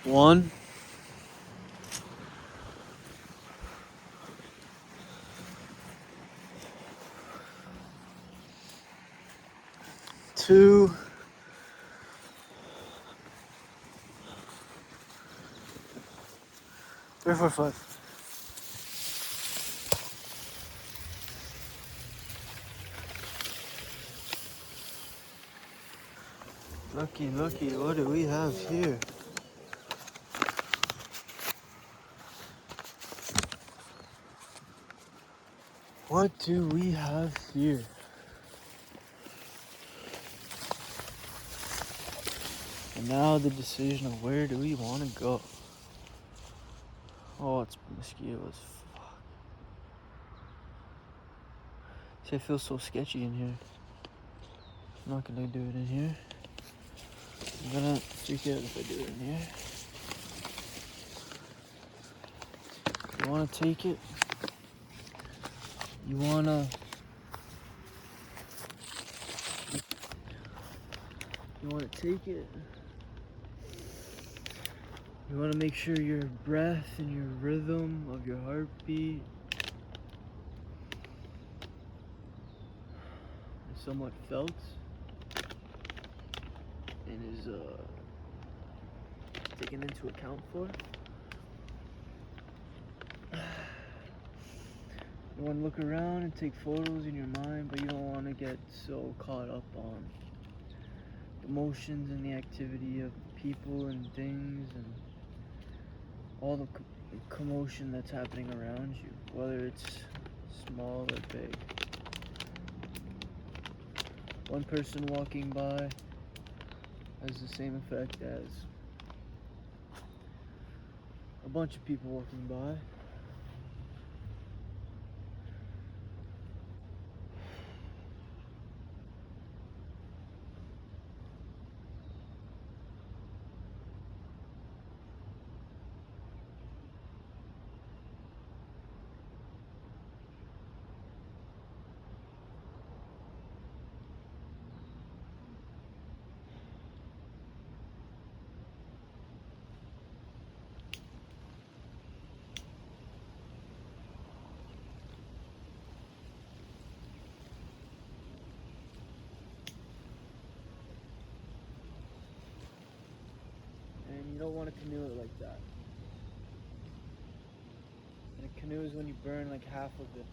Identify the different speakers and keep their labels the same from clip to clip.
Speaker 1: One, two, three, four, five. Looky, what do we have here? What do we have here? And now the decision of where do we want to go? Oh, it's mosquito as fuck. See, I feel so sketchy in here. I'm not gonna do it in here. I'm gonna freak out if I do it in here. You wanna take it? You wanna take it? You wanna make sure your breath and your rhythm of your heartbeat is somewhat felt and is taken into account for. You want to look around and take photos in your mind, but you don't want to get so caught up on the motions and the activity of people and things and all the commotion that's happening around you, whether it's small or big. One person walking by has the same effect as a bunch of people walking by. And you don't want to canoe it like that. And a canoe is when you burn like half of it.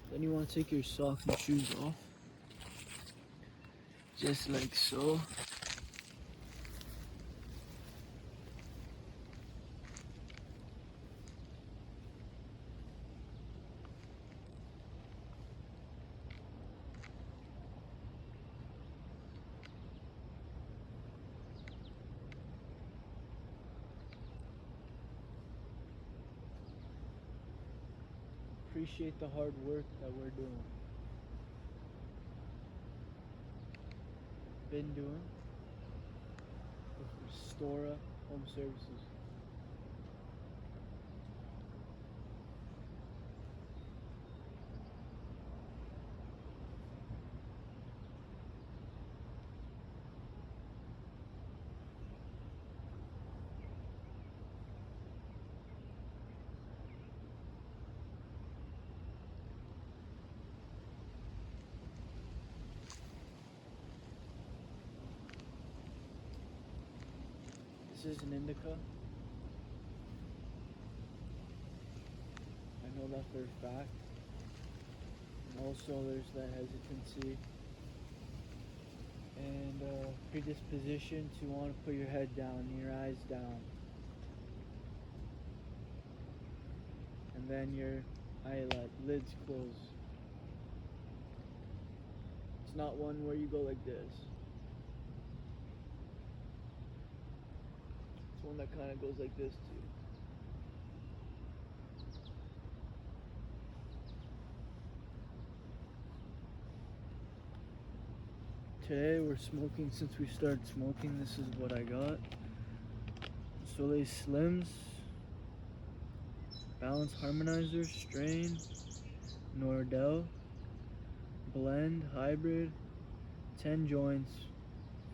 Speaker 1: Then you want to take your socks and shoes off. Just like so. Appreciate the hard work that we're doing. Been doing with Restora Home Services. is an indica. I know that for a fact. And also there's that hesitancy and predisposition to want to put your head down, your eyes down. And then your lids close. It's not one where you go like this. It's one that kind of goes like this too. Today we're smoking. Since we started smoking, this is what I got. Soleil Slims, Balance Harmonizer, Strain, Nordell, Blend, Hybrid, 10 joints,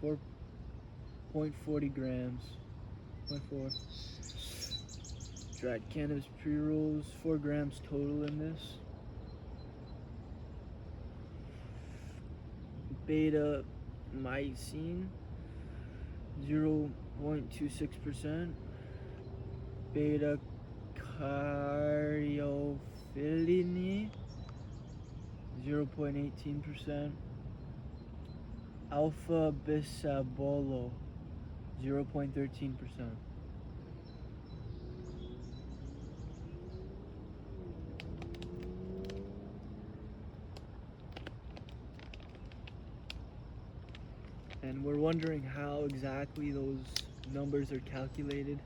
Speaker 1: 4.40 grams, 0.4. Dried cannabis pre-rolls, 4 grams total in this. Beta mycene, 0.26%. Beta caryophyllene, 0.18%. Alpha bisabolo, 0.13%. And we're wondering how exactly those numbers are calculated.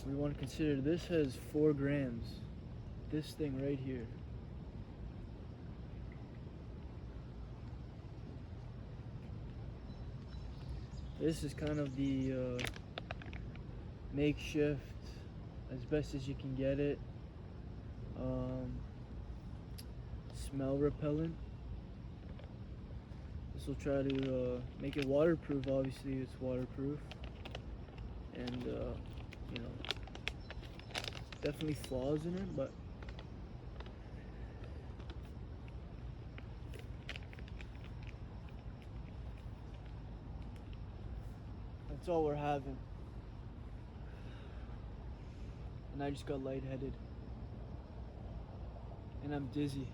Speaker 1: We want to consider this has 4 grams. This thing right here. This is kind of the makeshift, as best as you can get it, smell repellent. This will try to make it waterproof. Obviously it's waterproof, and you know, definitely flaws in it, but that's all we're having. And I just got lightheaded, and I'm dizzy.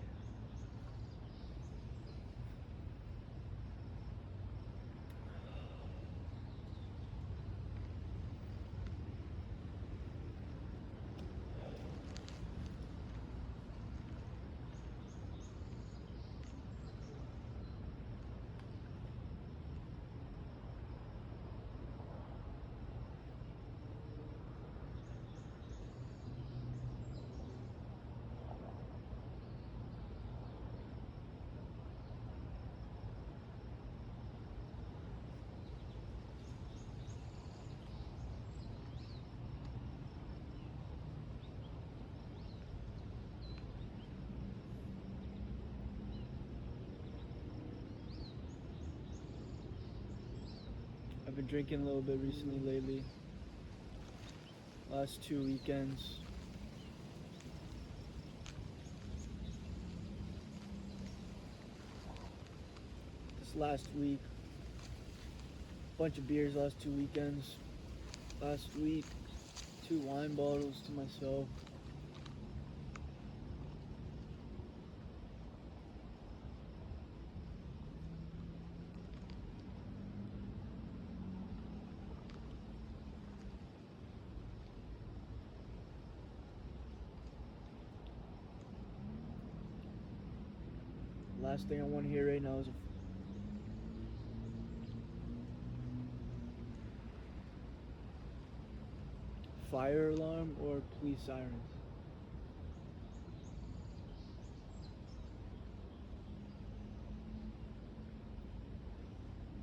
Speaker 1: I've been drinking a little bit recently, lately. Last 2 weekends. This last week. Bunch of beers last 2 weekends. Last week, 2 wine bottles to myself. Last thing I want to hear right now is a fire alarm or police sirens.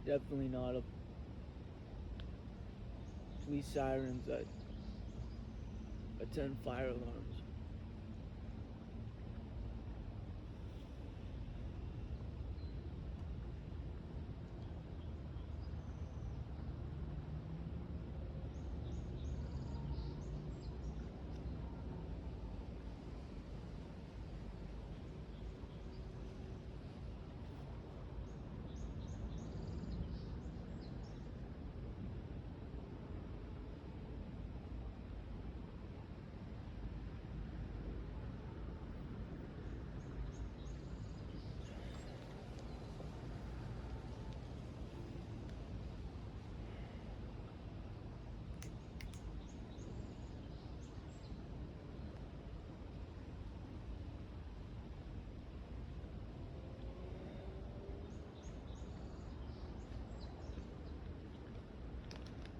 Speaker 1: Definitely not a police sirens that attend fire alarms.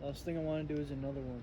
Speaker 1: Last thing I want to do is another one.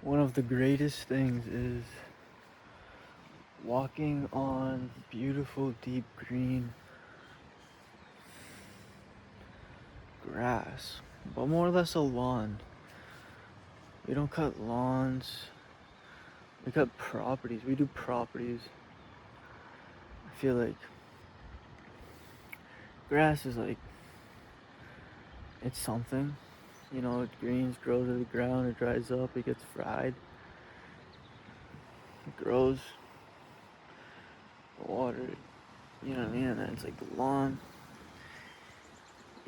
Speaker 1: One of the greatest things is walking on beautiful deep green grass, but more or less a lawn. We don't cut lawns, we cut properties. We do properties. I feel like grass is like, it's something. You know, it greens, grows to the ground, it dries up, it gets fried, it grows, the water, you know what I mean? And then it's like the lawn.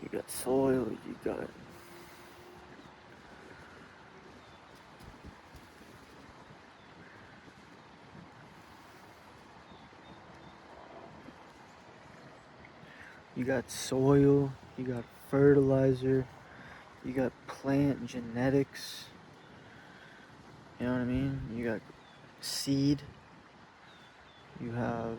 Speaker 1: You got soil, you got soil, you got fertilizer, you got plant genetics, you know what I mean? You got seed, you have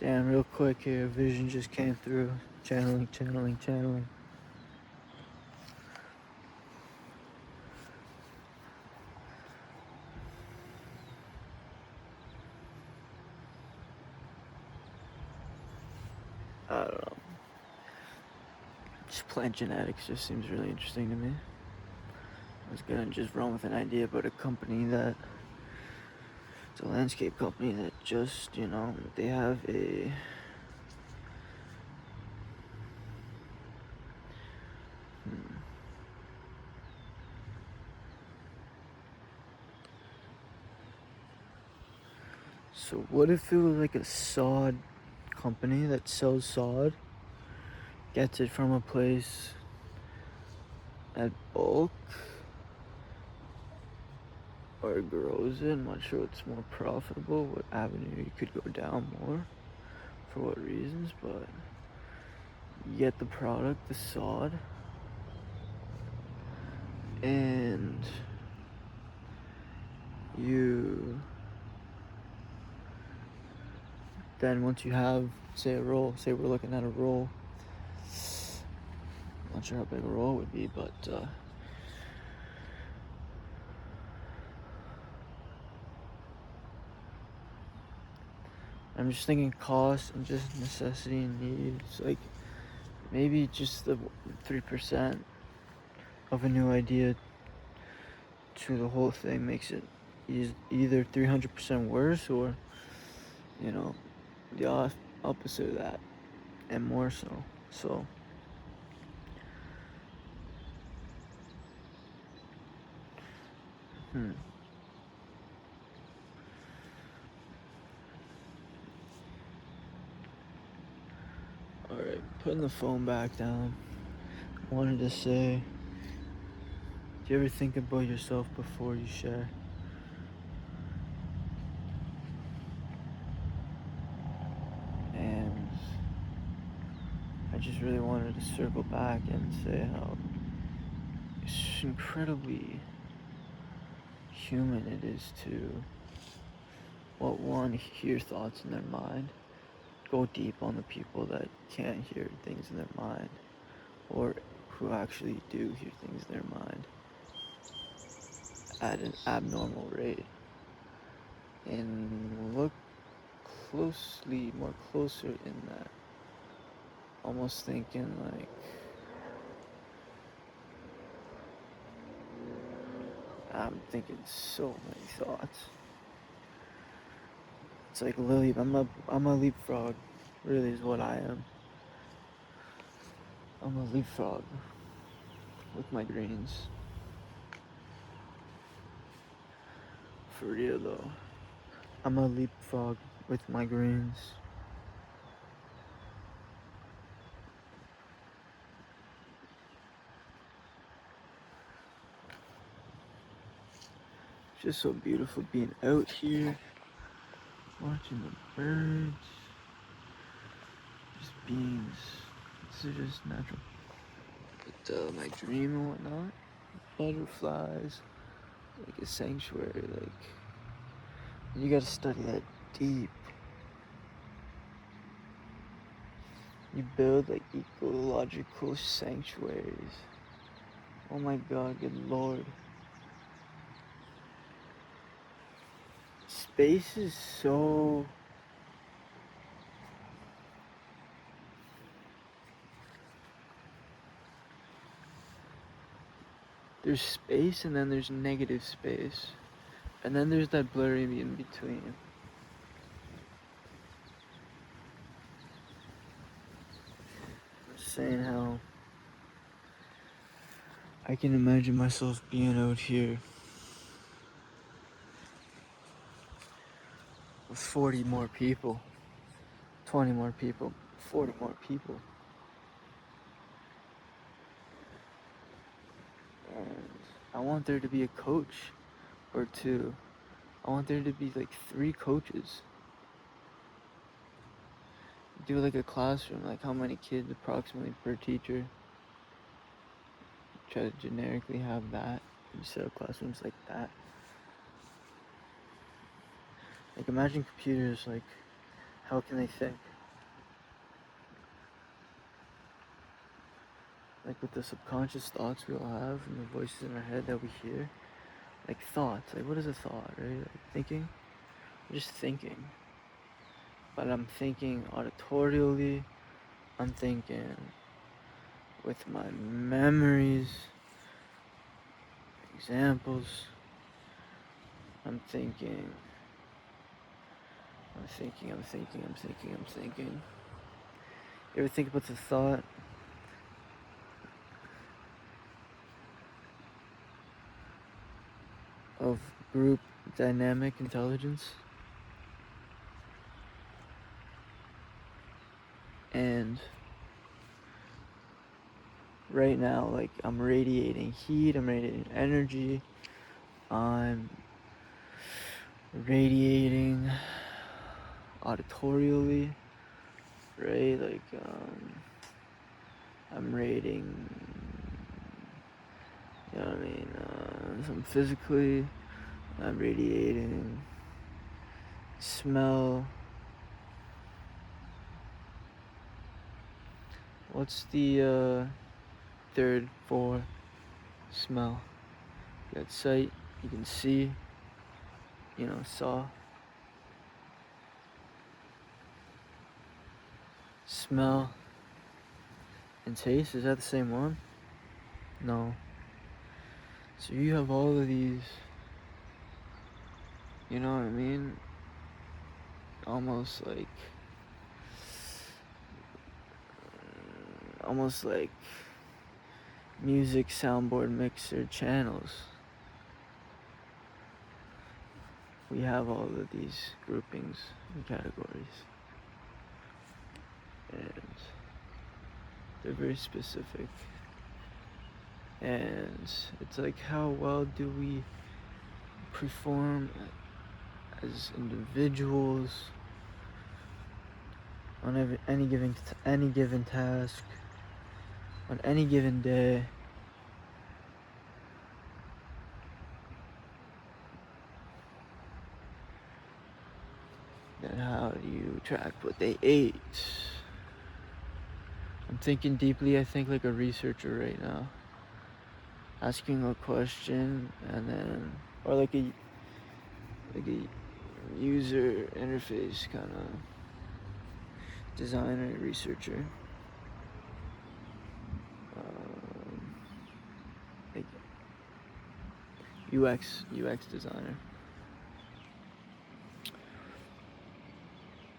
Speaker 1: damn, real quick here, vision just came through. Channeling. I don't know. Just plant genetics just seems really interesting to me. I was gonna just run with an idea about a company that, it's a landscape company that just, you know, they have a So what if it was like a sod company that sells sod, gets it from a place at bulk, or grows it? I'm not sure what's more profitable, what avenue you could go down more, for what reasons, but you get the product, the sod, and you then once you have, say, a roll, say we're looking at a roll, I'm not sure how big a roll would be, but I'm just thinking cost and just necessity and needs. Like maybe just the 3% of a new idea to the whole thing makes it either 300% worse, or, you know, the opposite of that and more so. So Alright, putting the phone back down. Wanted to say, do you ever think about yourself before you share? And I just really wanted to circle back and say how it's incredibly human it is to, well, one, hear thoughts in their mind, go deep on the people that can't hear things in their mind, or who actually do hear things in their mind at an abnormal rate, and look more closer in that, almost thinking like, I'm thinking so many thoughts. It's like Lily, I'm a leapfrog, really is what I am. I'm a leapfrog with my greens. For real though. I'm a leapfrog with my greens. It's just so beautiful being out here, watching the birds, just beings. This is just natural. But my dream and whatnot, butterflies, like a sanctuary, like, you gotta study that deep. You build like ecological sanctuaries. Oh my god, good lord. Space is so... There's space and then there's negative space. And then there's that blurry in between. I'm saying how I can imagine myself being out here with 40 more people, 20 more people, 40 more people. And I want there to be a coach or two. I want there to be like 3 coaches. Do like a classroom, like how many kids approximately per teacher. Try to generically have that. You set up classrooms like that. Like imagine computers, like how can they think? Like with the subconscious thoughts we all have and the voices in our head that we hear. Like thoughts, like what is a thought, right? Like thinking? I'm just thinking. But I'm thinking auditorially, I'm thinking with my memories, examples, I'm thinking. You ever think about the thought of group dynamic intelligence? And right now, like, I'm radiating heat, I'm radiating energy, I'm radiating auditorially, right? Like, I'm radiating, you know what I mean? Some physically, I'm radiating smell. What's the third for smell? You got sight, you can see, you know, saw. Smell and taste, is that the same one? No. So you have all of these, you know what I mean? Almost like music soundboard mixer channels. We have all of these groupings and categories. And they're very specific. And it's like, how well do we perform as individuals on any given task, on any given day? And how do you track what they ate? I'm thinking deeply, I think like a researcher right now. Asking a question and then, or like a user interface kind of designer, researcher. Like UX designer.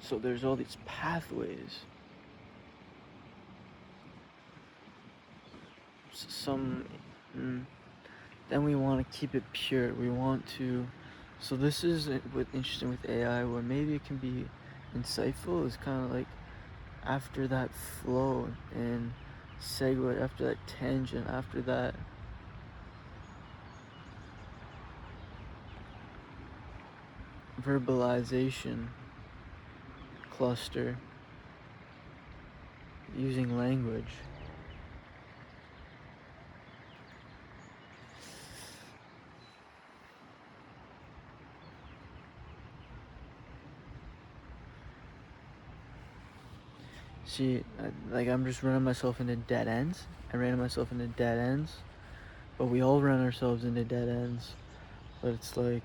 Speaker 1: So there's all these pathways. Then we want to keep it pure. We want to. So this is what's interesting with AI, where maybe it can be insightful. It's kind of like after that flow and segue, after that tangent, after that verbalization cluster, using language. See, like I'm just running myself into dead ends. I ran myself into dead ends, but we all run ourselves into dead ends. But it's like,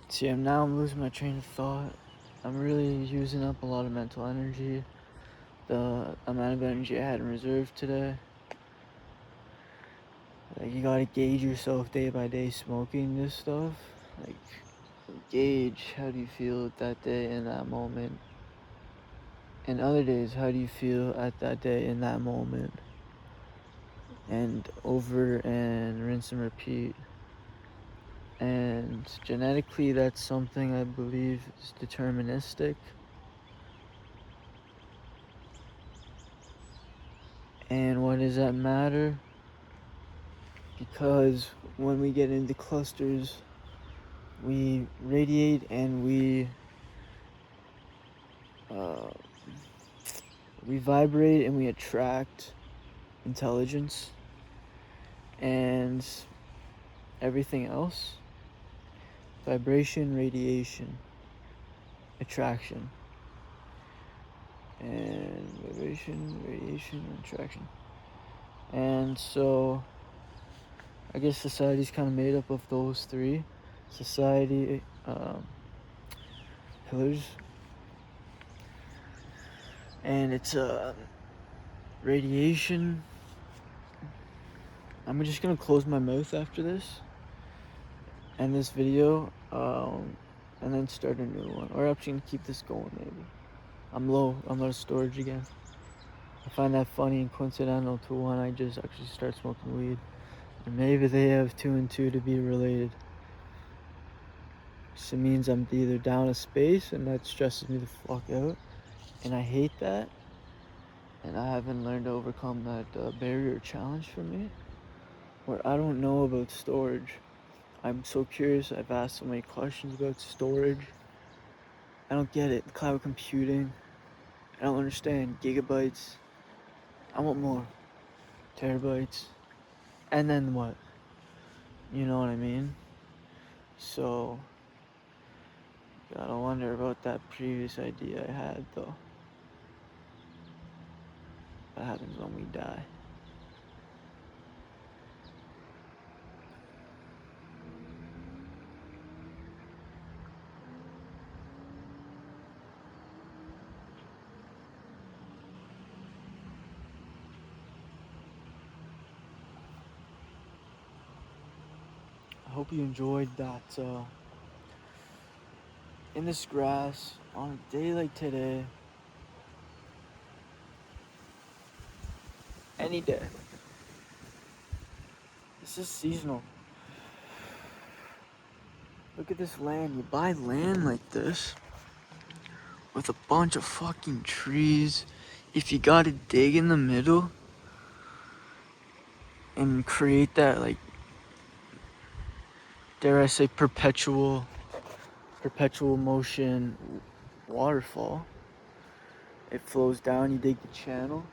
Speaker 1: see, I'm losing my train of thought. I'm really using up a lot of mental energy. The amount of energy I had in reserve today. Like, you gotta gauge yourself day by day smoking this stuff. Like, gauge how do you feel that day in that moment. And other days, how do you feel at that day in that moment? And over and rinse and repeat. And genetically, that's something I believe is deterministic. And why does that matter? Because when we get into clusters, we radiate and we vibrate and we attract intelligence and everything else. Vibration, radiation, attraction. And vibration, radiation, and attraction. And so I guess society's kind of made up of those three. Society, pillars. And it's radiation. I'm just gonna close my mouth after this, end this video, and then start a new one. Or actually gonna keep this going maybe. I'm low, I'm out of storage again. I find that funny and coincidental to when I just actually start smoking weed. And maybe they have 2 and 2 to be related. So it means I'm either down a space and that stresses me the fuck out. And I hate that. And I haven't learned to overcome that barrier challenge for me. Where I don't know about storage. I'm so curious. I've asked so many questions about storage. I don't get it. Cloud computing. I don't understand. Gigabytes. I want more. Terabytes. And then what? You know what I mean? So, gotta wonder about that previous idea I had though. What happens when we die? I hope you enjoyed that. In this grass, on a day like today, any day. This is seasonal. Look at this land. You buy land like this with a bunch of fucking trees. If you gotta dig in the middle and create that, like, dare I say, perpetual motion waterfall. It flows down, you dig the channel,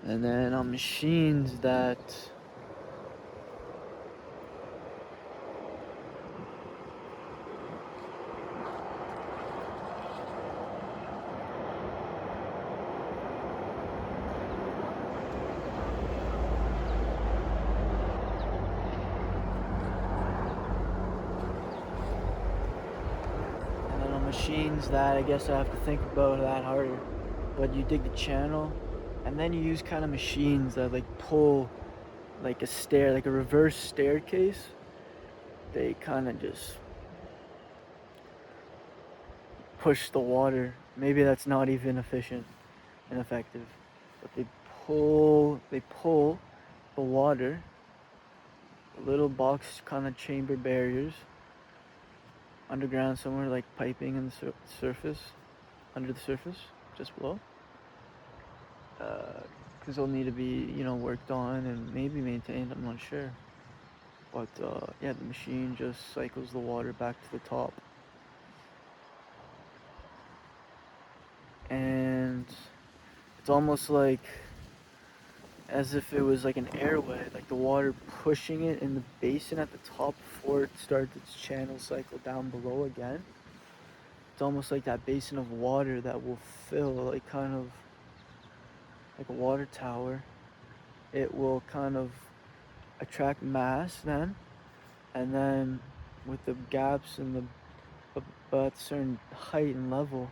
Speaker 1: and then on machines that I guess I have to think about that harder. But you dig the channel, and then you use kind of machines that like pull like a stair, like a reverse staircase. They kind of just push the water. Maybe that's not even efficient and effective, but they pull the water, little box kind of chamber barriers underground somewhere, like piping in the surface, under the surface, just below. Because they'll need to be, worked on and maybe maintained. I'm not sure. But yeah, the machine just cycles the water back to the top. And it's almost like as if it was like an airway, like the water pushing it in the basin at the top before it starts its channel cycle down below again. It's almost like that basin of water that will fill, like kind of like a water tower. It will kind of attract mass then, and then with the gaps in the at a certain height and level,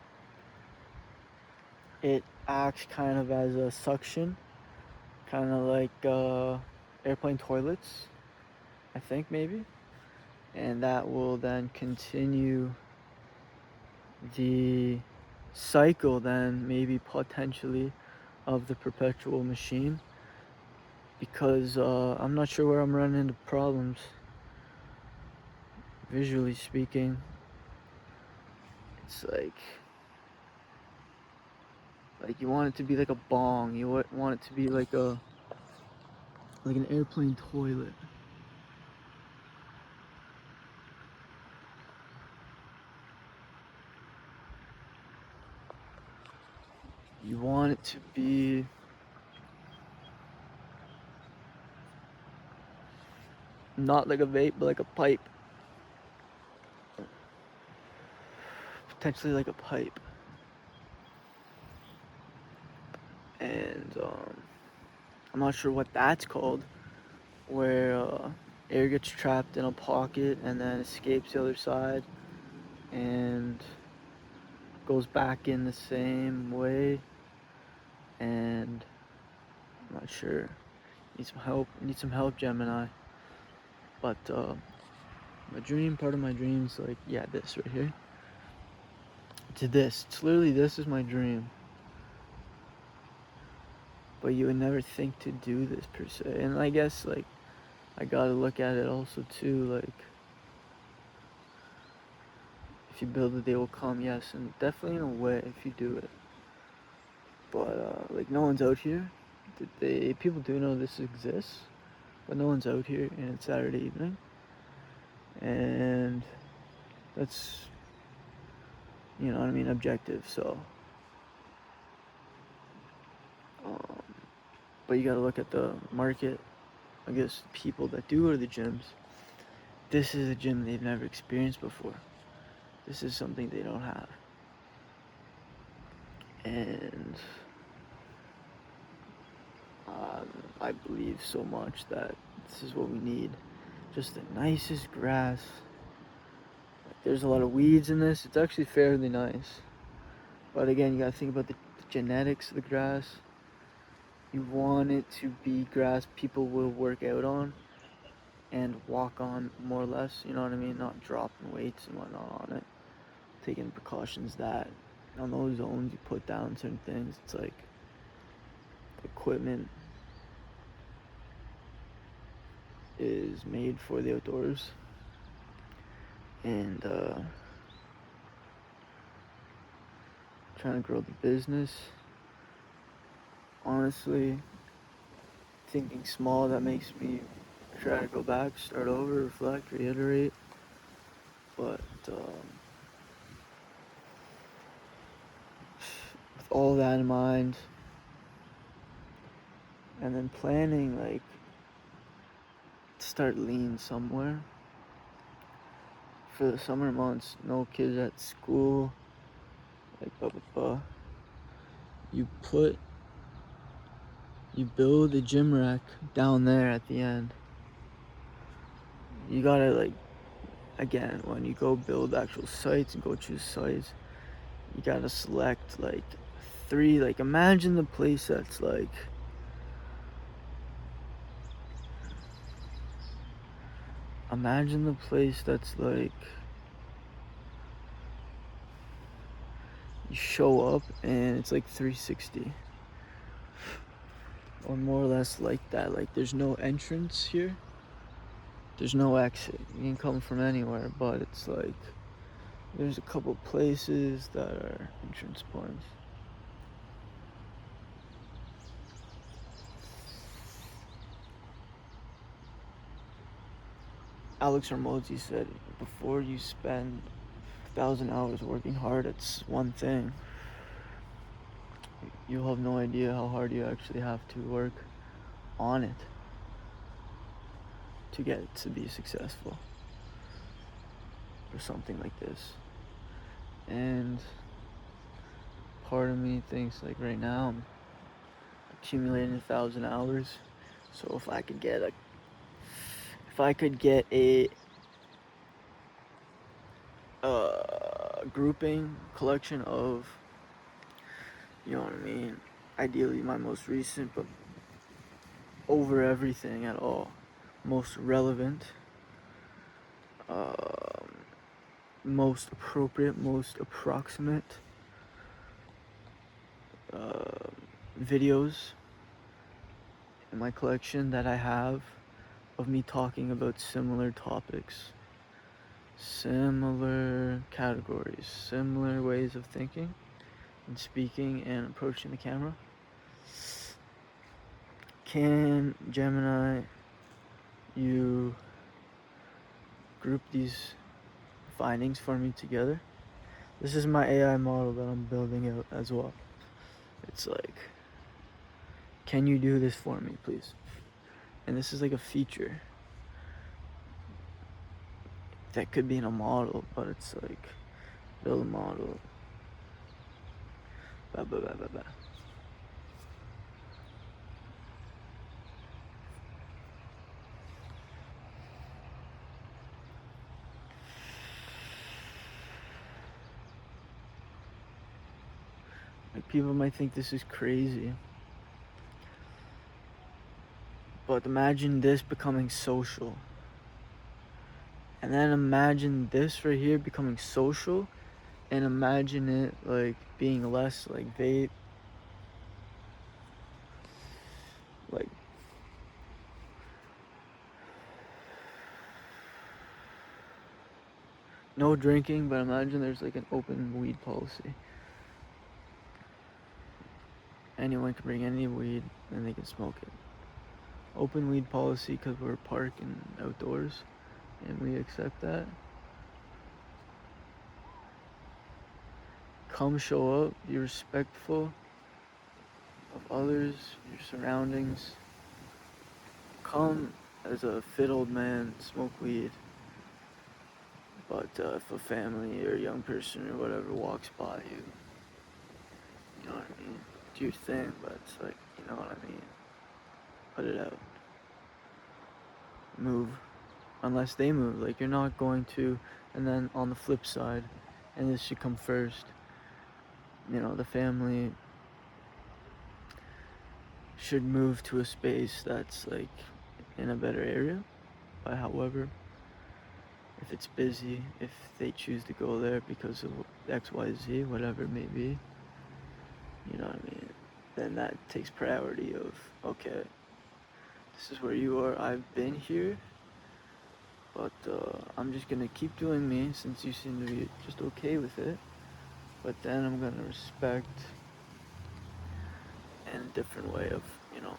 Speaker 1: it acts kind of as a suction, kind of like airplane toilets, I think maybe, and that will then continue the cycle then maybe potentially of the perpetual machine, because I'm not sure where I'm running into problems visually speaking. It's like you want it to be like a bong, you want it to be like an airplane toilet. You want it to be not like a vape, but like a pipe. Potentially like a pipe. And I'm not sure what that's called, where air gets trapped in a pocket and then escapes the other side and goes back in the same way. And I'm not sure. Need some help, Gemini. But my dream, part of my dream is like, yeah, this right here. It's literally, this is my dream. But you would never think to do this per se. And I guess like I gotta look at it also too, like if you build it they will come, yes, and definitely in a way if you do it. But like no one's out here. People do know this exists, but no one's out here and it's Saturday evening. And that's, you know what I mean, objective, so um, but you gotta look at the market. I guess people that do go to the gyms, this is a gym they've never experienced before. This is something they don't have. And I believe so much that this is what we need. Just the nicest grass. There's a lot of weeds in this. It's actually fairly nice. But again, you gotta think about the genetics of the grass. You want it to be grass people will work out on and walk on more or less, you know what I mean? Not dropping weights and whatnot on it. Taking precautions that on those zones you put down certain things. It's like equipment is made for the outdoors. And trying to grow the business. Honestly, thinking small, that makes me try to go back, start over, reflect, reiterate. But with all that in mind, and then planning like to start lean somewhere for the summer months, no kids at school, like blah blah blah. You build a gym rack down there at the end. You gotta like, again, when you go build actual sites and go choose sites, you gotta select like 3, like imagine the place that's like, you show up and it's like 360, or more or less like that. Like there's no entrance here, there's no exit, you can come from anywhere, but it's like there's a couple places that are entrance points. Alex Hormozi said, before you spend 1,000 hours working hard at one thing, you'll have no idea how hard you actually have to work on it to get it to be successful or something like this. And part of me thinks like right now I'm accumulating 1,000 hours. So if I could get a grouping collection of, you know what I mean, ideally my most recent, but over everything at all, most relevant, most appropriate, most approximate videos in my collection that I have of me talking about similar topics, similar categories, similar ways of thinking and speaking and approaching the camera. Can Gemini, you group these findings for me together? This is my AI model that I'm building out as well. It's like, can you do this for me, please? And this is like a feature that could be in a model, but it's like, build a model. Blah, blah, blah, blah, blah. Like, people might think this is crazy, but imagine this becoming social. And then imagine this right here becoming social, and imagine it like being less like vape, like no drinking, but imagine there's like an open weed policy. Anyone can bring any weed and they can smoke it. Open weed policy because we're parking outdoors and we accept that. Come show up, be respectful of others, your surroundings. Come as a fit old man, smoke weed. But if a family or a young person or whatever walks by you, you know what I mean? Do your thing, but it's like, you know what I mean? Put it out. Move. Unless they move. Like, you're not going to, and then on the flip side, and this should come first, you know, the family should move to a space that's like in a better area. But however, if it's busy, if they choose to go there because of XYZ, whatever it may be, you know what I mean, then that takes priority of, okay, this is where you are, I've been here, but I'm just gonna keep doing me since you seem to be just okay with it, but then I'm gonna respect in a different way of, you know,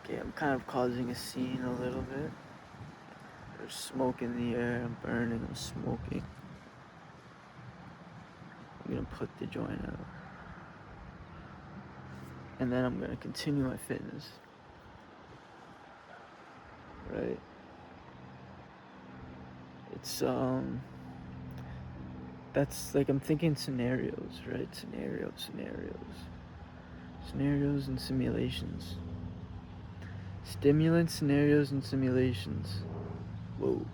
Speaker 1: okay, I'm kind of causing a scene a little bit. There's smoke in the air, I'm burning, I'm smoking. I'm gonna put the joint out. And then I'm gonna continue my fitness. Right? It's, that's like, I'm thinking scenarios, right? Scenarios and simulations. Stimulant scenarios and simulations. Whoa.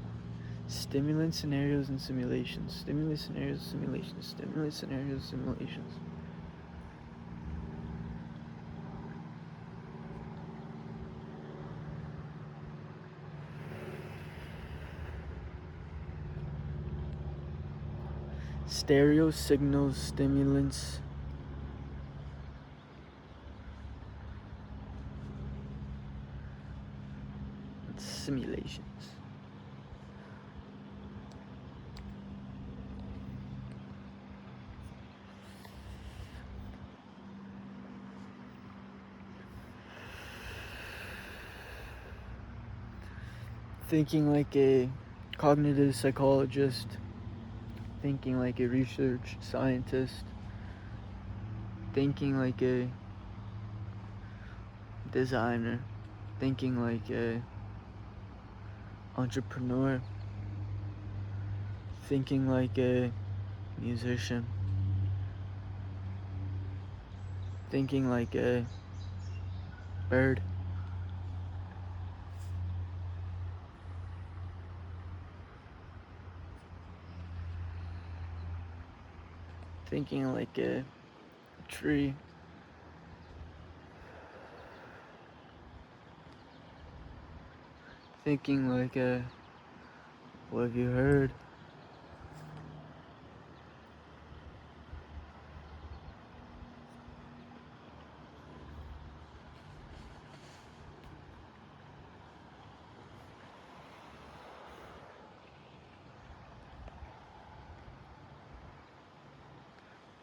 Speaker 1: Stimulant scenarios and simulations. Stimulus scenarios, simulations. Stimulus scenarios, simulations. Stereo signals, stimulants. Simulations. Thinking like a cognitive psychologist, thinking like a research scientist, thinking like a designer, thinking like a entrepreneur, thinking like a musician, thinking like a bird, thinking like a tree, thinking like a what have you heard?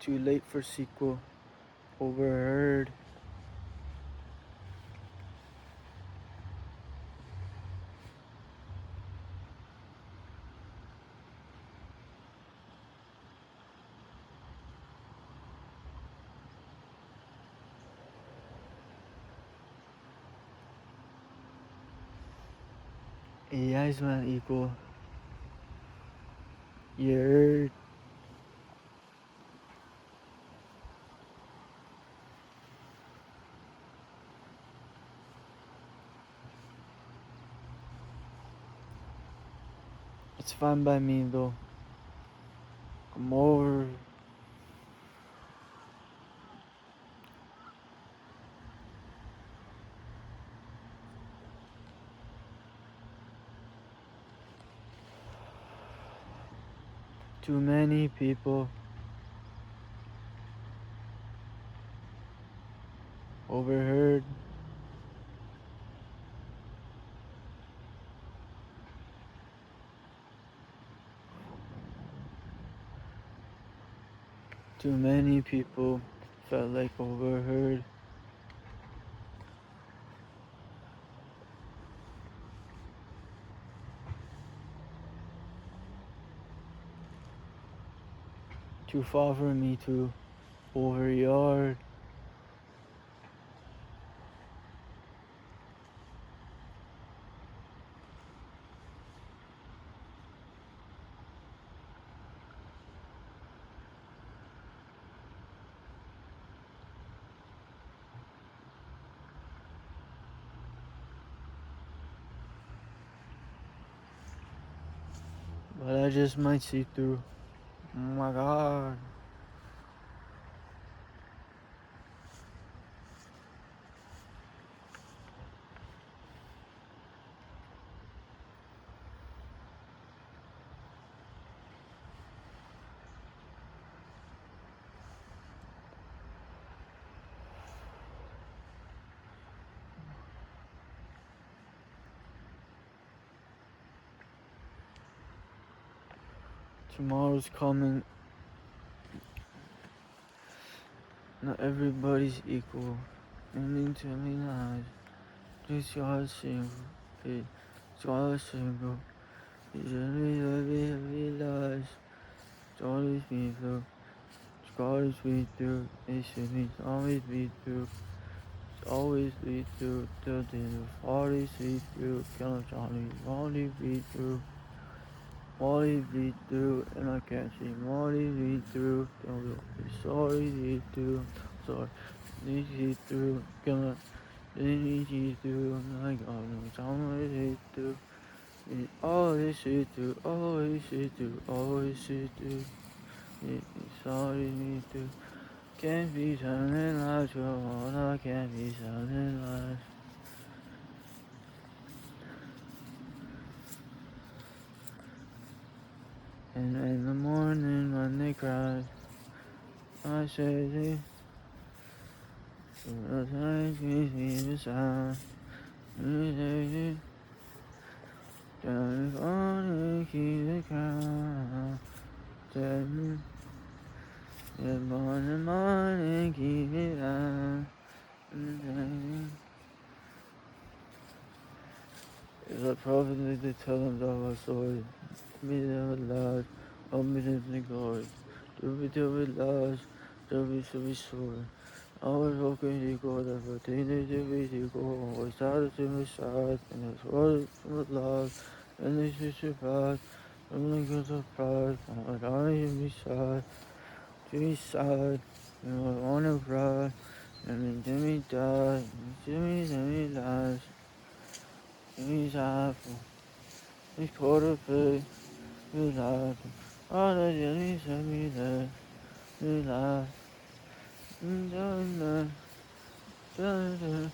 Speaker 1: Too late for sequel, overheard. AI is not equal. You heard. It's fine by me though. Come over. Too many people overheard. Too many people felt like overheard. Too far for me to overyard. But I just might see through. Oh my god. Tomorrow's coming. Not everybody's equal. And tell me lies. Just your single. It's all single. It's only lies. It's always been through. It's always been through. It should be always be through. It's always be through. Till the always be through. Kill Johnny. Always be through. Always be through. And I can't see Always be through. Don't be sorry be through. Sorry. Need you through. Gonna need you through. I got no time to see through. Always see through. Always see through. Always see through. Sorry me through. Can't be telling lies, I can't be telling lies. And in the morning when they cry, I say they sometimes gives me the sound. You say don't wanna keep the crown. Tell me, the morning, keep it on. Is a prophet to tell them of our story. Me never lies, omniscient glory. Do be lies, do be so be sure. I was walking to go the teenage video was started to my side and it's was from the love and this is about only goes a pride and I don't even be side to me side and I wanna ride and then Jimmy died and Jimmy lies Jimmy's apple he's caught a pig he lied all the Jimmy sent me there he lied and done done.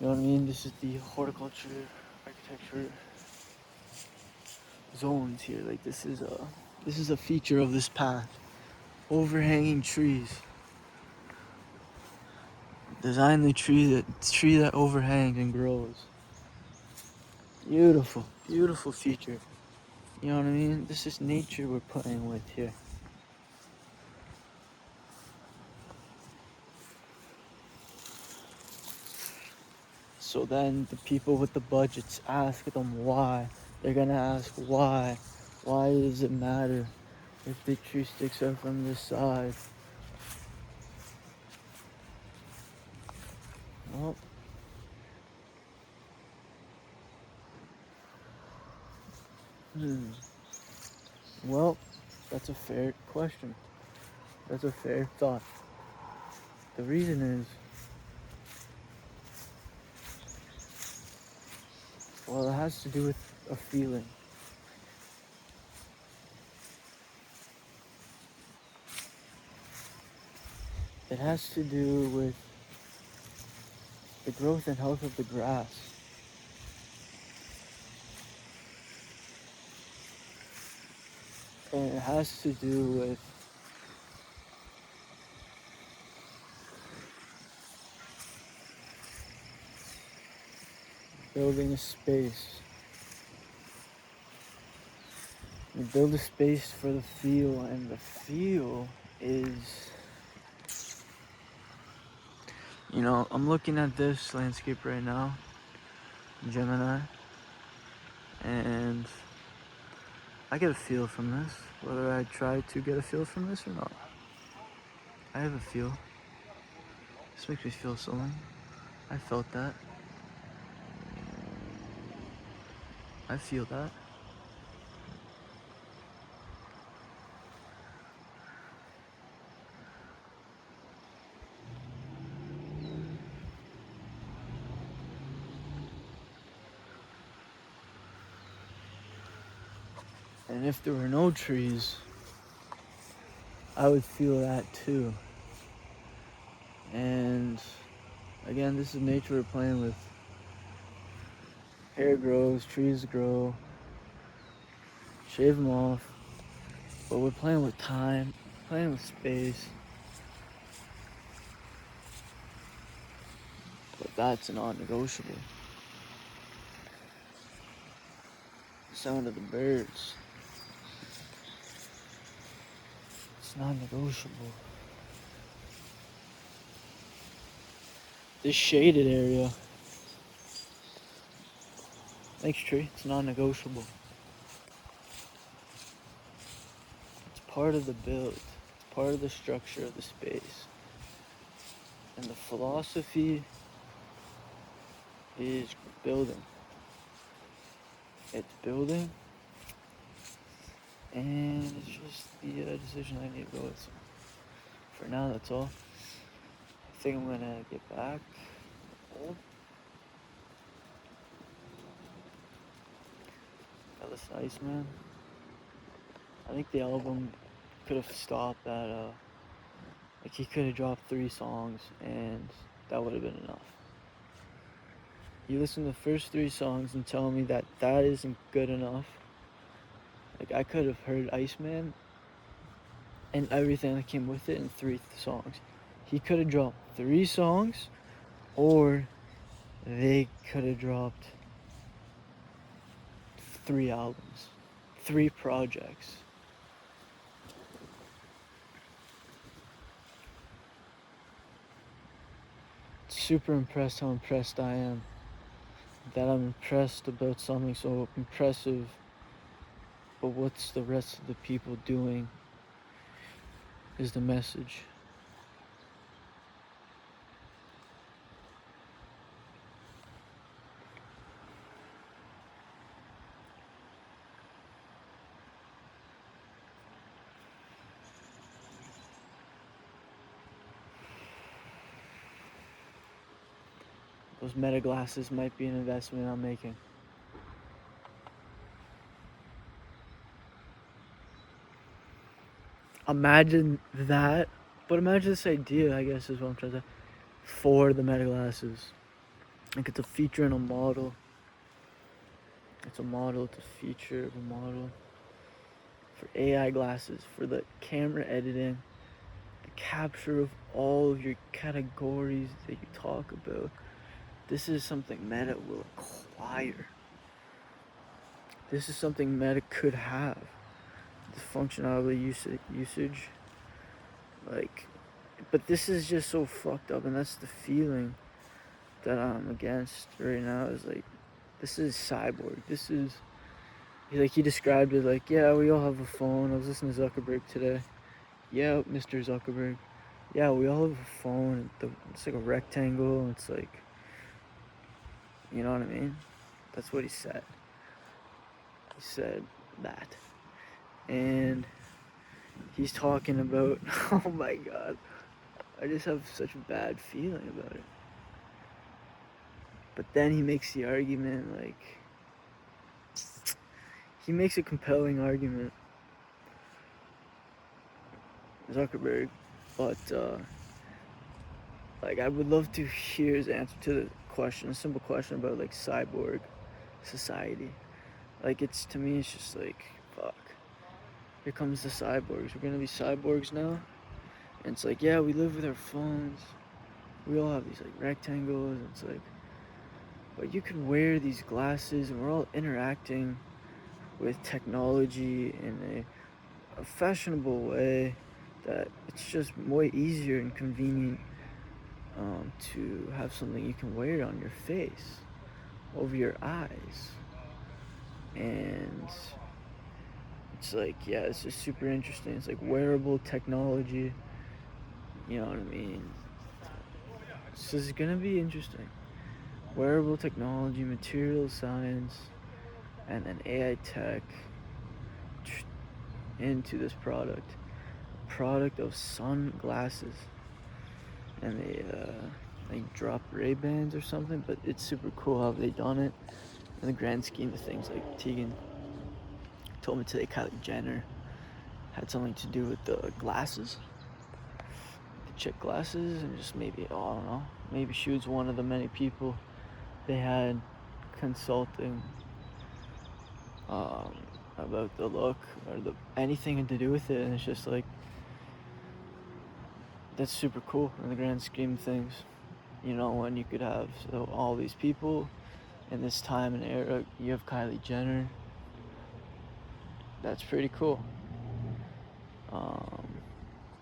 Speaker 1: You know what I mean? This is the horticulture, architecture zones here. Like this is a feature of this path. Overhanging trees. Design the tree that overhangs and grows. Beautiful, beautiful feature. You know what I mean? This is nature we're playing with here. So then the people with the budgets ask them why. They're gonna ask why. Why does it matter if the tree sticks out from the side? Well, well, that's a fair question. That's a fair thought. The reason is, well, it has to do with a feeling. It has to do with the growth and health of the grass. And it has to do with building a space. You build a space for the feel, and the feel is, you know, I'm looking at this landscape right now, Gemini, and I get a feel from this, whether I try to get a feel from this or not. I have a feel. This makes me feel something. I felt that. I feel that. And if there were no trees, I would feel that too. And again, this is nature we're playing with. Hair grows, trees grow, shave them off. But we're playing with time, playing with space. But that's non-negotiable. The sound of the birds. It's non-negotiable. This shaded area. Thanks, tree. It's non-negotiable. It's part of the build. It's part of the structure of the space. And the philosophy is building. It's building. And it's just the decision I need to go with. So for now, that's all. I think I'm gonna get back. I listen to Iceman. I think the album could have stopped at like he could have dropped 3 songs and that would have been enough. You listen to the first 3 songs and tell me that that isn't good enough. Like I could have heard Iceman and everything that came with it in 3 songs. He could have dropped 3 songs, or they could have dropped 3 albums, 3 projects. Super impressed how impressed I am. That I'm impressed about something so impressive, but what's the rest of the people doing is the message. Those meta glasses might be an investment I'm making. Imagine that, but imagine this idea, I guess is what I'm trying to say, for the meta glasses. Like it's a feature and a model. It's a model, it's a feature of a model for AI glasses, for the camera editing, the capture of all of your categories that you talk about. This is something Meta will acquire. This is something Meta could have. The functionality usage. Like, but this is just so fucked up, and that's the feeling that I'm against right now. Is like, this is cyborg. This is like he described it like, yeah, we all have a phone. I was listening to Zuckerberg today. Yeah, Mr. Zuckerberg. Yeah, we all have a phone. It's like a rectangle. It's like, you know what I mean? That's what he said. He said that. And he's talking about, oh my god, I just have such a bad feeling about it. But then he makes the argument, like, he makes a compelling argument, Zuckerberg, but like, I would love to hear his answer to the question, a simple question about like cyborg society. Like, it's, to me, it's just like, fuck, here comes the cyborgs. We're gonna be cyborgs now. And it's like, yeah, we live with our phones. We all have these like rectangles. And it's like, but you can wear these glasses, and we're all interacting with technology in a fashionable way that it's just way easier and convenient to have something you can wear on your face, over your eyes. And it's like, yeah, it's just super interesting. It's like wearable technology, you know what I mean? So this is gonna be interesting. Wearable technology, material science, and then AI tech into this product of sunglasses. And they drop Ray-Bans or something, but it's super cool how they done it in the grand scheme of things. Like Tegan told me today, Kylie Jenner had something to do with the glasses, the chick glasses, and just maybe, oh, I don't know, maybe she was one of the many people they had consulting about the look or anything to do with it. And it's just like, that's super cool in the grand scheme of things, you know, when you could have all these people in this time and era. You have Kylie Jenner. That's pretty cool.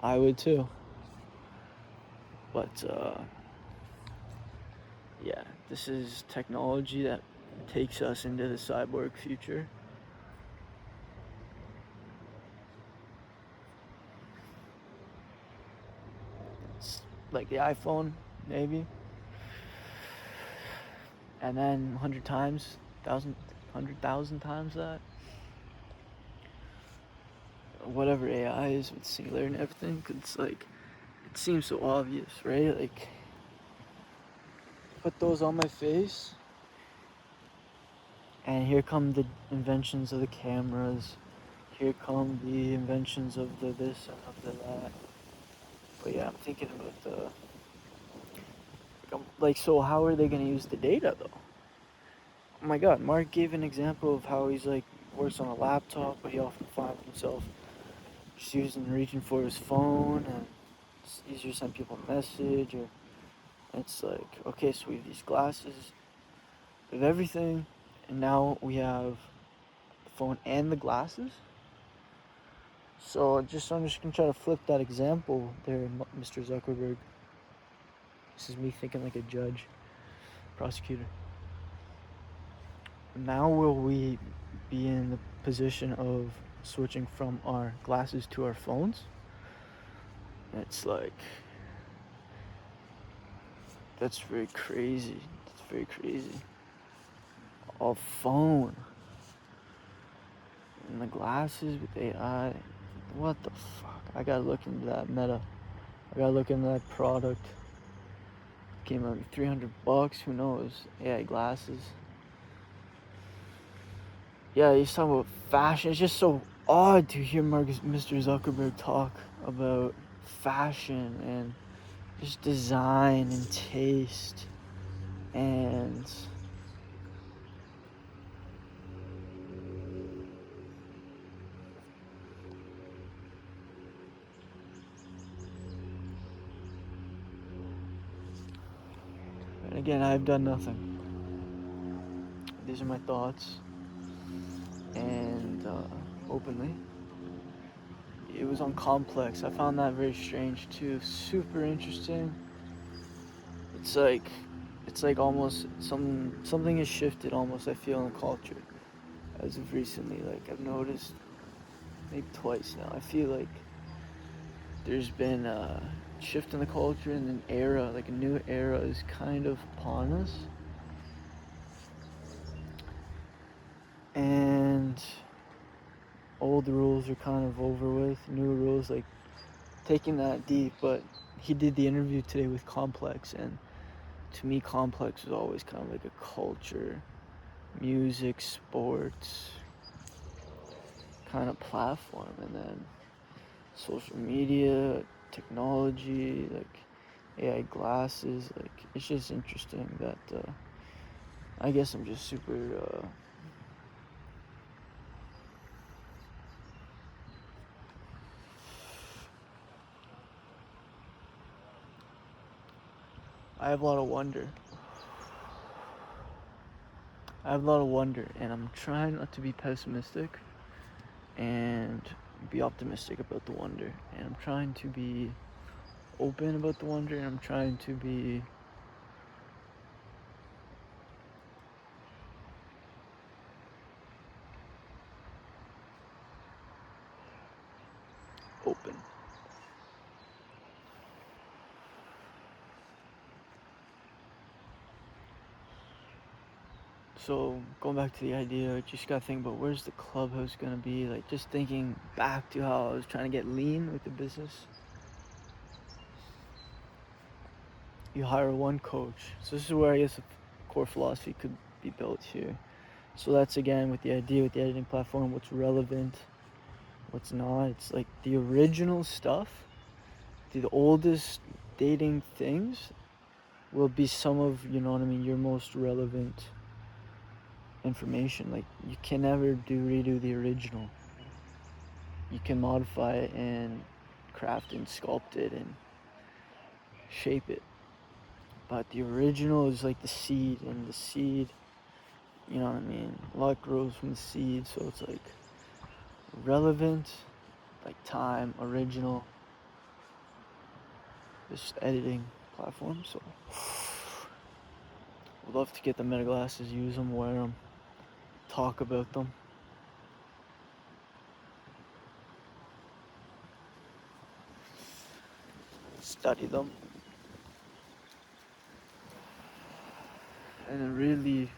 Speaker 1: I would too. But yeah, this is technology that takes us into the cyborg future. It's like the iPhone, maybe. And then 100 times, 100,000 times that. Whatever AI is with Singular and everything, 'cause it's like, it seems so obvious, right? Like, put those on my face, and here come the inventions of the cameras. Here come the inventions of the this and of the that. But yeah, I'm thinking about like, so how are they gonna use the data though? Oh my god, Mark gave an example of how he's like works on a laptop, but he often finds himself just reaching for his phone, and it's easier to send people a message. Or it's like, okay, so we have these glasses, we have everything, and now we have the phone and the glasses. So I'm just gonna try to flip that example there, Mr. Zuckerberg. This is me thinking like a judge, prosecutor. Now will we be in the position of switching from our glasses to our phones? It's like, that's very crazy. That's very crazy. A phone and the glasses with AI. What the fuck? I gotta look into that Meta. I gotta look into that product. Came out like $300. Who knows? AI glasses. Yeah, he's talking about fashion. It's just so odd to hear Mr. Zuckerberg talk about fashion and just design and taste and again, I've done nothing. These are my thoughts, and openly. It was on Complex. I found that very strange too. Super interesting. It's like, almost something has shifted almost. I feel in the culture as of recently. Like I've noticed maybe twice now. I feel like there's been a shift in the culture and an era, like a new era, is kind of upon us. And old rules are kind of over with. New rules, like taking that deep. But he did the interview today with Complex, and to me, Complex was always kind of like a culture, music, sports kind of platform. And then social media, technology, like AI glasses, like it's just interesting that I guess I'm just super I have a lot of wonder. I have a lot of wonder, and I'm trying not to be pessimistic and be optimistic about the wonder. And I'm trying to be open about the wonder, and I'm trying to be open. So going back to the idea, just gotta think about where's the clubhouse gonna be. Like just thinking back to how I was trying to get lean with the business. You hire one coach. So this is where I guess the core philosophy could be built here. So that's again with the idea with the editing platform, what's relevant, what's not. It's like the original stuff, the oldest dating things will be some of, you know what I mean, your most relevant information. Like you can never redo the original. You can modify it and craft and sculpt it and shape it. But the original is like the seed, and the seed, you know what I mean? A lot grows from the seed, so it's like relevant, like time, original, this editing platform. So I'd love to get the Meta glasses, use them, wear them, talk about them. Study them. And then really